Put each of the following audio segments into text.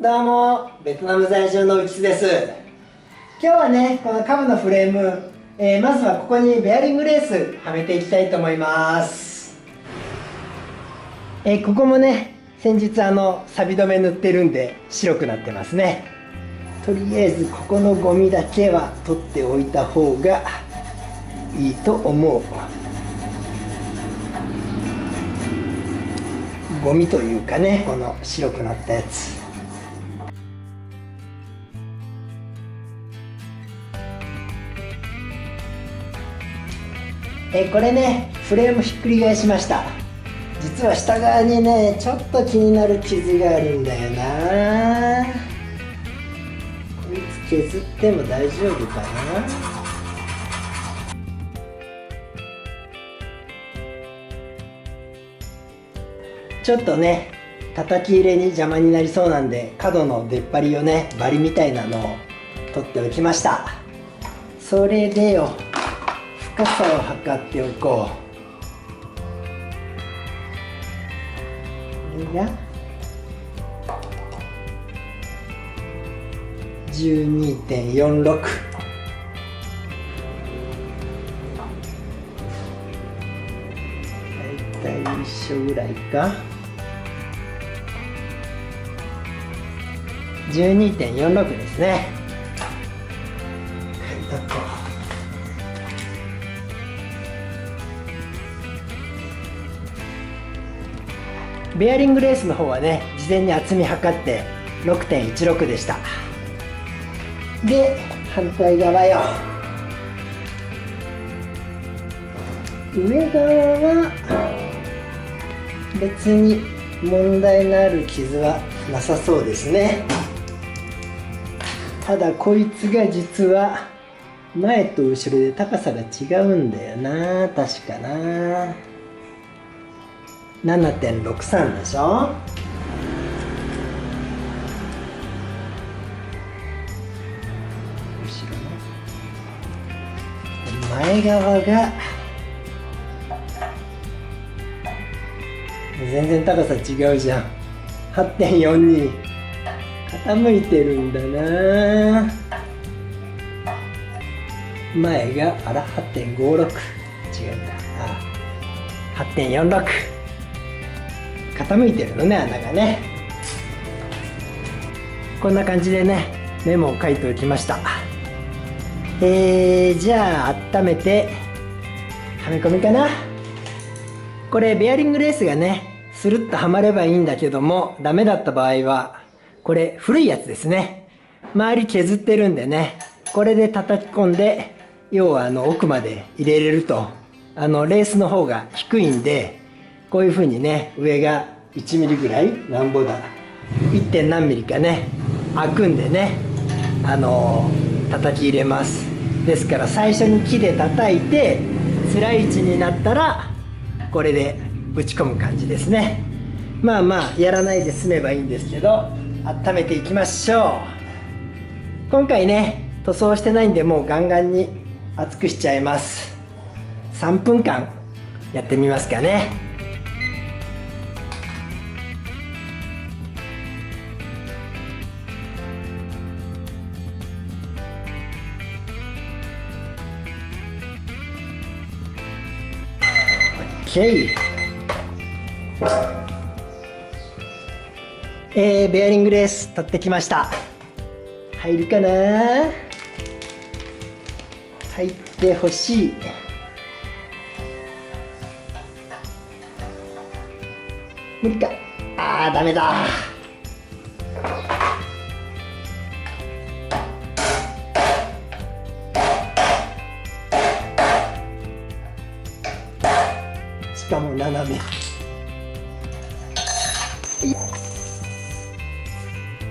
どうも、ベトナム在住の内津です。今日はね、このカブのフレーム、まずはここにベアリングレースはめていきたいと思います。ここもね、先日錆止め塗ってるんで白くなってますね。とりあえずここのゴミだけは取っておいた方がいいと思う。ゴミというかね、この白くなったやつ。これね、フレームひっくり返しました。実は下側にね、ちょっと気になる傷があるんだよな。こいつ削っても大丈夫かな。ちょっとね、叩き入れに邪魔になりそうなんで、角の出っ張りをね、バリみたいなのを取っておきました。それでよ、深さを測っておこう。これが 12.46。 だいたい一緒ぐらいか。 12.46 ですね。書いとこう。ベアリングレースの方はね、事前に厚み測って 6.16 でした。で、反対側よ。上側は別に問題のある傷はなさそうですね。ただこいつが実は前と後ろで高さが違うんだよな。確かな。7.63 でしょ。後ろの前側が全然高さ違うじゃん。 8.42 傾いてるんだな。前が8.56、違うんだ。8.46 傾いてるのね、穴がね。こんな感じでね、メモを書いておきました。じゃあ温めてはめ込みかな。これベアリングレースがね、スルッとはまればいいんだけども、ダメだった場合はこれ古いやつですね。周り削ってるんでね、これで叩き込んで、要は奥まで入れれると、レースの方が低いんで、こういう風にね、上が1ミリぐらい、なんぼだ、 1. 点何ミリかね、開くんでね、叩き入れます。ですから最初に木で叩いて、辛い位置になったらこれで打ち込む感じですね。まあまあやらないで済めばいいんですけど、温めていきましょう。今回ね、塗装してないんで、もうガンガンに熱くしちゃいます。3分間やってみますかね。OK。ベアリングレース取ってきました。入るかな。入ってほしい。無理か。ダメだ。しかも斜め。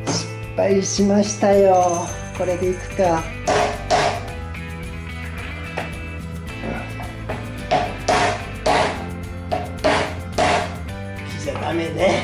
失敗しましたよ。これでいくか。じゃダメね。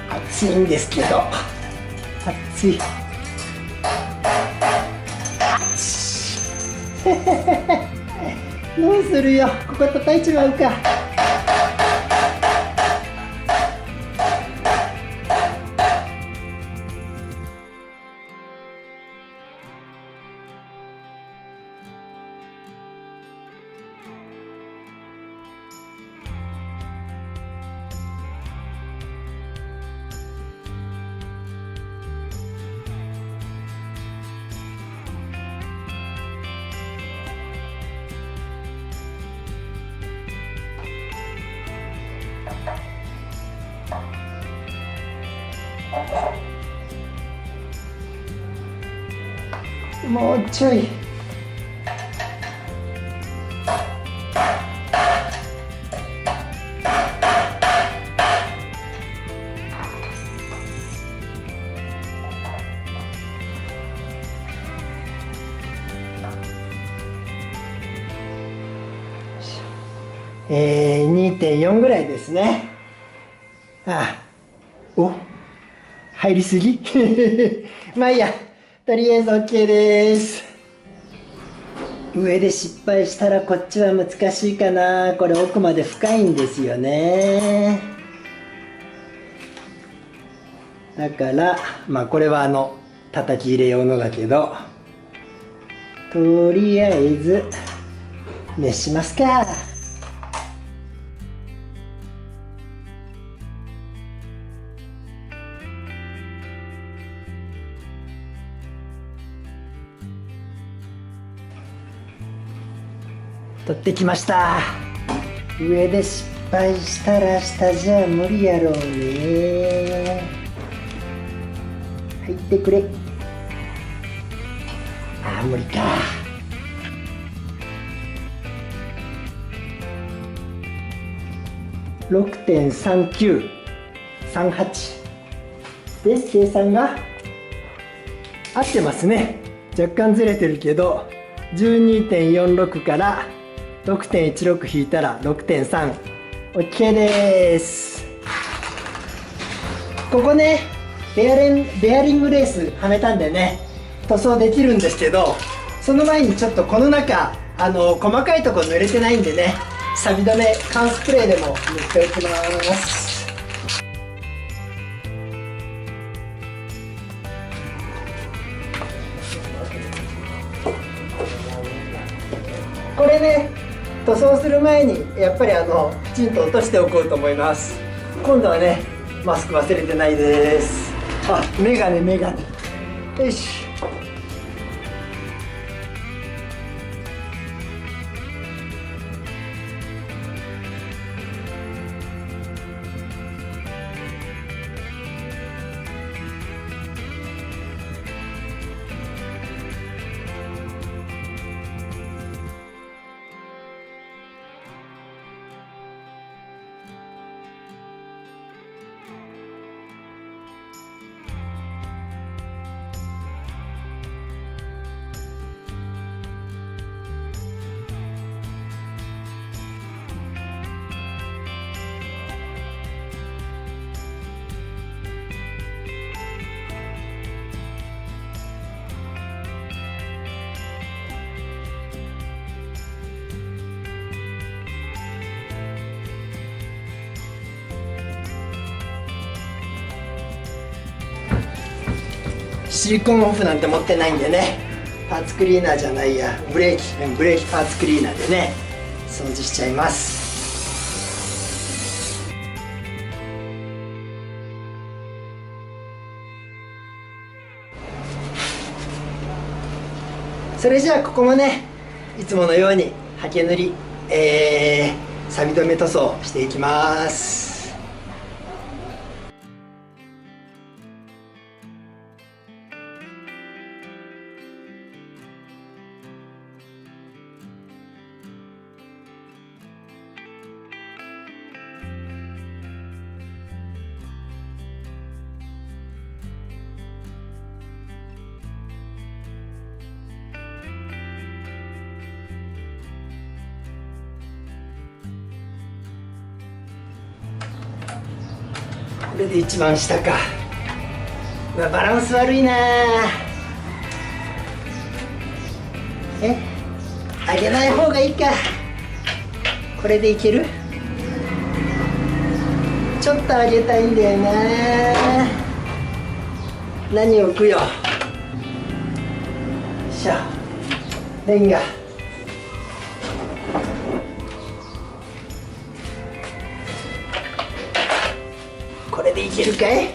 熱いんですけど、熱い。どうするよ、ここ叩いちまうか。もうちょい。2.4 ぐらいですね。お、入りすぎまあいいや、とりあえず OK です。上で失敗したらこっちは難しいかな。これ奥まで深いんですよね。だからまあこれは叩き入れ用のだけど、とりあえず熱しますか。取ってきました。上で失敗したら下じゃ無理やろうね。入ってくれ。無理か。6.3938 で計算が合ってますね。若干ずれてるけど 12.46 から6.16 引いたら 6.3。 OK です。ここね、ベアリングレースはめたんでね、塗装できるんですけど、その前にちょっとこの中細かいところ塗れてないんでね、錆止め缶スプレーでも塗っておきます。これね、塗装する前にやっぱりきちんと落としておこうと思います。今度はね、マスク忘れてないです。メガネよし。シリコンオフなんて持ってないんでね、パーツクリーナーじゃないや、ブレーキパーツクリーナーでね、掃除しちゃいます。それじゃあここもね、いつものように刷毛塗り、錆止め塗装していきます。これで一番下か。バランス悪いな。上げない方がいいか。これでいける？ちょっと上げたいんだよな。何を置くよ。しゃレンガ。これでいけるかい？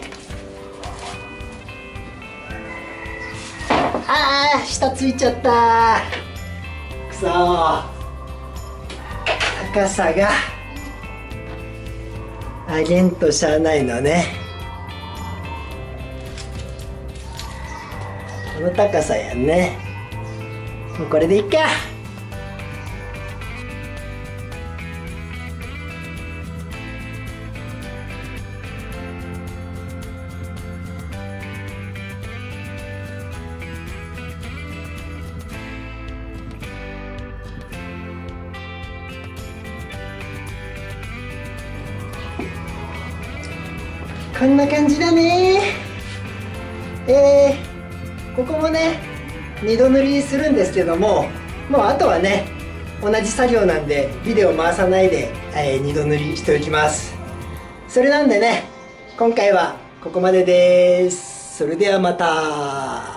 あー、下ついちゃった。くそー、高さが上げんとしゃあないのね。この高さやんね。もうこれでいっか。こんな感じだね。ここもね2度塗りするんですけども、もうあとはね同じ作業なんでビデオ回さないで、2度塗りしておきます。それなんでね今回はここまでです。それではまた。